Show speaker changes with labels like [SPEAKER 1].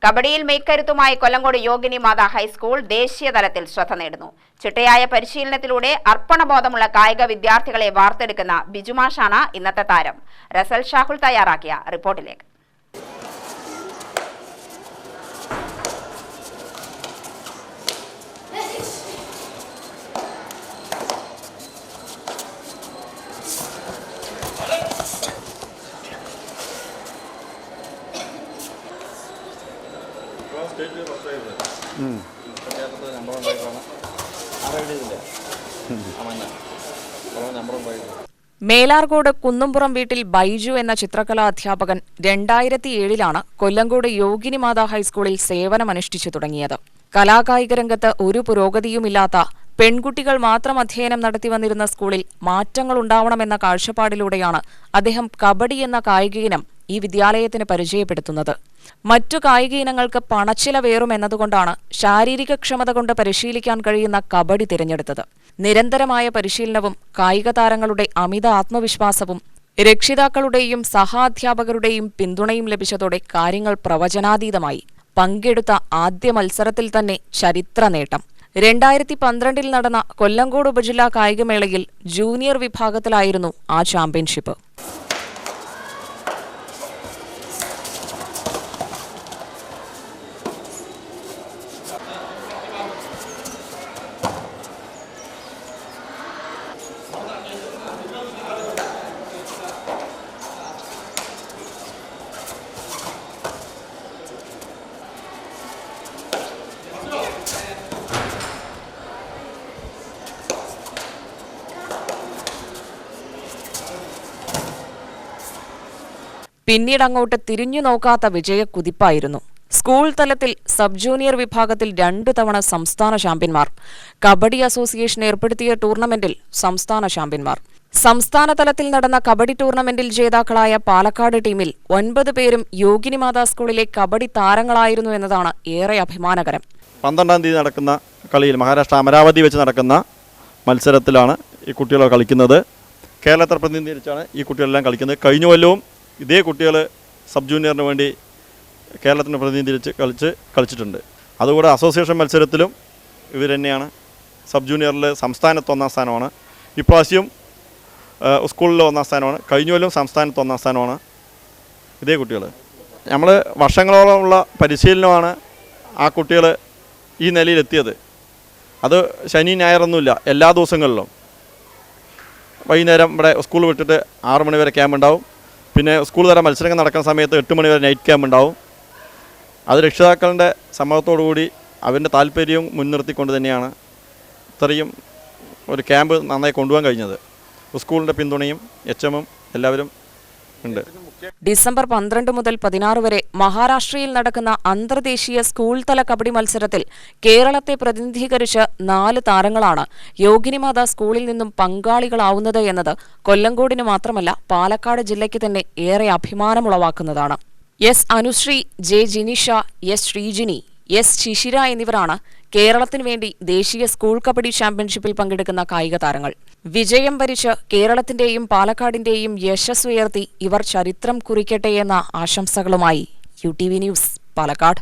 [SPEAKER 1] കബഡിയിൽ മെയ്ക്കരുത്തുമായി കൊല്ലങ്കോട് യോഗിനി മാതാ high school ദേശീയ തലത്തിൽ ശ്രദ്ധ നേടുന്നു. ചിട്ടയായ പരിശീലനത്തിലൂടെ അർപ്പണബോധമുള്ള കായിക വിദ്യാർത്ഥികളെ വാർത്തെടുക്കുന്ന ബിജുമാഷാണ് ഇന്നത്തെ താരം. റസൽ ഷാഹുൽ തയ്യാറാക്കിയ റിപ്പോർട്ടിലേക്ക്.
[SPEAKER 2] മേലാർകോട് കുന്നുംപുറം വീട്ടിൽ ബൈജു എന്ന ചിത്രകലാ അധ്യാപകൻ 2007 കൊല്ലങ്കോട് യോഗിനി മാതാ ഹൈസ്കൂളിൽ സേവനമനുഷ്ഠിച്ചു തുടങ്ങിയത്. കലാകായിക രംഗത്ത് ഒരു പുരോഗതിയുമില്ലാത്ത പെൺകുട്ടികൾ മാത്രം അധ്യയനം നടത്തിവന്നിരുന്ന സ്കൂളിൽ മാറ്റങ്ങളുണ്ടാവണമെന്ന കാഴ്ചപ്പാടിലൂടെയാണ് അദ്ദേഹം കബഡി എന്ന കായിക ഇനം ഈ വിദ്യാലയത്തിന് പരിചയപ്പെടുത്തുന്നത്. മറ്റു കായിക ഇനങ്ങൾക്ക് പണച്ചിലവേറുമെന്നതുകൊണ്ടാണ് ശാരീരിക ക്ഷമത കൊണ്ട് പരിശീലിക്കാൻ കഴിയുന്ന കബഡി തിരഞ്ഞെടുത്തത്. നിരന്തരമായ പരിശീലനവും കായിക താരങ്ങളുടെ അമിത ആത്മവിശ്വാസവും രക്ഷിതാക്കളുടെയും സഹാധ്യാപകരുടെയും പിന്തുണയും ലഭിച്ചതോടെ കാര്യങ്ങൾ പ്രവചനാതീതമായി. പങ്കെടുത്ത ആദ്യ മത്സരത്തിൽ തന്നെ ചരിത്ര നേട്ടം. 2012 നടന്ന കൊല്ലങ്കോട് ഉപജില്ലാ കായികമേളയിൽ ജൂനിയർ വിഭാഗത്തിലായിരുന്നു ആ ചാമ്പ്യൻഷിപ്പ്. പിന്നീടങ്ങോട്ട് തിരിഞ്ഞു നോക്കാത്ത വിജയക്കുതിപ്പായിരുന്നു. സ്കൂൾ തലത്തിൽ സബ് ജൂനിയർ വിഭാഗത്തിൽ 2 തവണ സംസ്ഥാന ചാമ്പ്യന്മാർ, കബഡി അസോസിയേഷൻ ഏർപ്പെടുത്തിയ ടൂർണമെന്റിൽ സംസ്ഥാന ചാമ്പ്യന്മാർ. സംസ്ഥാന തലത്തിൽ നടന്ന കബഡി ടൂർണമെന്റിൽ ജേതാക്കളായ പാലക്കാട് ടീമിൽ 9 പേരും യോഗിനി മാതാ സ്കൂളിലെ കബഡി താരങ്ങളായിരുന്നു എന്നതാണ് ഏറെ അഭിമാനകരം.
[SPEAKER 3] 12-ാം തീയതി നടക്കുന്ന കളിയിൽ മഹാരാഷ്ട്ര അമരാവതി വെച്ച് നടക്കുന്ന മത്സരത്തിലാണ് ഈ കുട്ടികൾ കളിക്കുന്നത്. കേരളത്തെ പ്രതിനിധീകരിച്ചാണ് ഈ കുട്ടികളെല്ലാം കളിക്കുന്നത്. കഴിഞ്ഞ കൊല്ലവും ഇതേ കുട്ടികൾ സബ് ജൂനിയറിന് വേണ്ടി കേരളത്തിന് പ്രതിനിധീകരിച്ച് കളിച്ചിട്ടുണ്ട്. അതുകൂടെ അസോസിയേഷൻ മത്സരത്തിലും ഇവർ തന്നെയാണ്. സബ് ജൂനിയറിൽ സംസ്ഥാനത്ത് 1-ാം സ്ഥാനമാണ്. ഇപ്രാവശ്യം സ്കൂളിൽ 1-ാം സ്ഥാനമാണ്. കഴിഞ്ഞ കൊല്ലം സംസ്ഥാനത്ത് 1-ാം സ്ഥാനമാണ് ഇതേ കുട്ടികൾ. നമ്മൾ വർഷങ്ങളോളമുള്ള പരിശീലനമാണ് ആ കുട്ടികൾ ഈ നിലയിലെത്തിയത്. അത് ശനി ഞായറൊന്നുമില്ല, എല്ലാ ദിവസങ്ങളിലും വൈകുന്നേരം ഇവിടെ സ്കൂൾ വിട്ടിട്ട് 6 മണി വരെ ക്യാമ്പ് ഉണ്ടാവും. പിന്നെ സ്കൂൾ തല മത്സരങ്ങൾ നടക്കുന്ന സമയത്ത് 8 മണി വരെ നൈറ്റ് ക്യാമ്പ് ഉണ്ടാവും. അത് രക്ഷിതാക്കളുടെ സമ്മതത്തോടുകൂടി അവരുടെ താല്പര്യവും മുൻനിർത്തിക്കൊണ്ട് തന്നെയാണ് ഇത്രയും ഒരു ക്യാമ്പ് നന്നായി കൊണ്ടുപോകാൻ കഴിഞ്ഞത്. സ്കൂളിൻ്റെ പിന്തുണയും HM-ഉം എല്ലാവരും ഉണ്ട്.
[SPEAKER 2] ഡിസംബർ 12 മുതൽ 16 വരെ മഹാരാഷ്ട്രയിൽ നടക്കുന്ന അന്തർദേശീയ സ്കൂൾ തല കബഡി മത്സരത്തിൽ കേരളത്തെ പ്രതിനിധീകരിച്ച് 4 താരങ്ങളാണ് യോഗിനി മാതാ സ്കൂളിൽ നിന്നും പങ്കാളികളാവുന്നത് എന്നത് കൊല്ലങ്കോടിന് മാത്രമല്ല പാലക്കാട് ജില്ലയ്ക്ക് തന്നെ ഏറെ അഭിമാനമുളവാക്കുന്നതാണ്. S Anushree, J Jinisha, S Sreejini, S Shishira എന്നിവരാണ് കേരളത്തിനു വേണ്ടി ദേശീയ സ്കൂൾ കബഡി ചാമ്പ്യൻഷിപ്പിൽ പങ്കെടുക്കുന്ന കായിക താരങ്ങൾ. വിജയം വരിച്ച് കേരളത്തിന്റെയും പാലക്കാടിന്റെയും യശസ്സുയർത്തി ഇവർ ചരിത്രം കുറിക്കട്ടെയെന്ന ആശംസകളുമായി UTV ന്യൂസ്, പാലക്കാട്.